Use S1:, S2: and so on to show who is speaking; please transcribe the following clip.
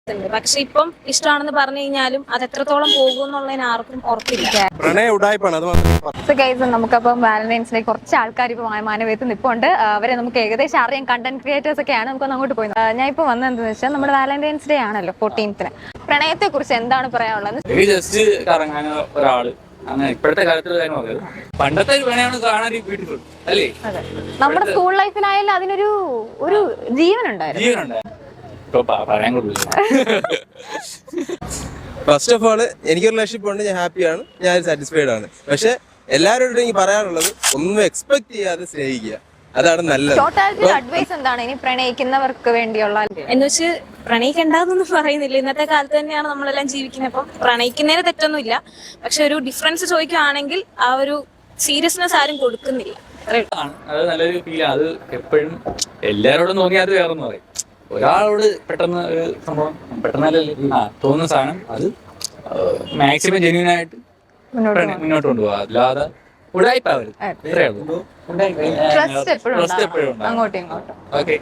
S1: പക്ഷെ ഇപ്പം ഇഷ്ടമാണെന്ന് പറഞ്ഞു കഴിഞ്ഞാലും അത് എത്രത്തോളം പോകും എന്നുള്ളതിന് ആർക്കും ഉറപ്പില്ല.
S2: നമുക്കപ്പം വാലന്റൈൻസ് ഡേ കുറച്ച് ആൾക്കാർ ഇപ്പൊ മാനവേത്ത് നിപ്പുണ്ട്. അവരെ നമുക്ക് ഏകദേശം അറിയാം. കണ്ടന്റ് ക്രിയേറ്റേഴ്സ് ഒക്കെയാണ്. നമുക്കൊന്ന് അങ്ങോട്ട് പോയി. ഞാൻ ഇപ്പൊ വന്നതെന്ന് വെച്ചാൽ നമ്മുടെ വാലന്റൈൻസ് ഡേ ആണല്ലോ 14th. പ്രണയത്തെ കുറിച്ച് എന്താണ് പറയാനുള്ളത്?
S3: ജസ്റ്റ് കറങ്ങാൻ ഒരാള് അങ്ങനെ ഇപ്പോഴത്തെ കാലത്ത് പണ്ടത്തെ പ്രണയമാണ് കാണാൻ ബ്യൂട്ടിഫുൾ അല്ലേ?
S2: നമ്മുടെ സ്കൂൾ ലൈഫിലായാലും അതിനൊരു ഒരു ജീവനുണ്ടായിരുന്നു.
S4: ഫസ്റ്റ് ഓഫ് ഓൾ എനിക്കൊരു റിലേഷൻഷിപ്പ് ഉണ്ട്, ഞാൻ ഹാപ്പിയാണ്, ഞാൻ സാറ്റിസ്ഫൈഡ് ആണ്. പക്ഷെ എല്ലാവരോടും എനിക്ക് പറയാനുള്ളത് ഒന്നും എക്സ്പെക്ട് ചെയ്യാതെ സ്നേഹിക്കുക, അതാണ് നല്ലത്.
S2: അഡ്വൈസ് എന്താണ് ഇനി പ്രണയിക്കുന്നവർക്ക് വേണ്ടിയുള്ള?
S1: എന്ന് വെച്ച് പ്രണയിക്കേണ്ടെന്നൊന്നും പറയുന്നില്ല. ഇന്നത്തെ കാലത്ത് തന്നെയാണ് നമ്മളെല്ലാം ജീവിക്കുന്നത്. അപ്പം പ്രണയിക്കുന്നതിന് തെറ്റൊന്നുമില്ല. പക്ഷെ ഒരു ഡിഫറൻസ് ചോദിക്കുകയാണെങ്കിൽ ആ ഒരു സീരിയസ്നെസ് ആരും കൊടുക്കുന്നില്ല.
S3: അത് നല്ലൊരു ഫീലാണ്. അത് എപ്പോഴും എല്ലാരോടും നോക്കിയാൽ അത് വേറൊന്നും പറയും. ഒരാളോട് പെട്ടെന്ന് ഒരു സംഭവം പെട്ടെന്നല്ലേ തോന്നുന്ന സാധനം അത് മാക്സിമം ജെന്യൂൻ ആയിട്ട് മുന്നോട്ട് കൊണ്ടുപോകാം. അല്ലാതെ ഉടായിപ്പാവരുത്.
S2: ട്രസ്റ്റ് എപ്പോഴും അങ്ങോട്ടും ഇങ്ങോട്ടും.
S3: ഓക്കെ.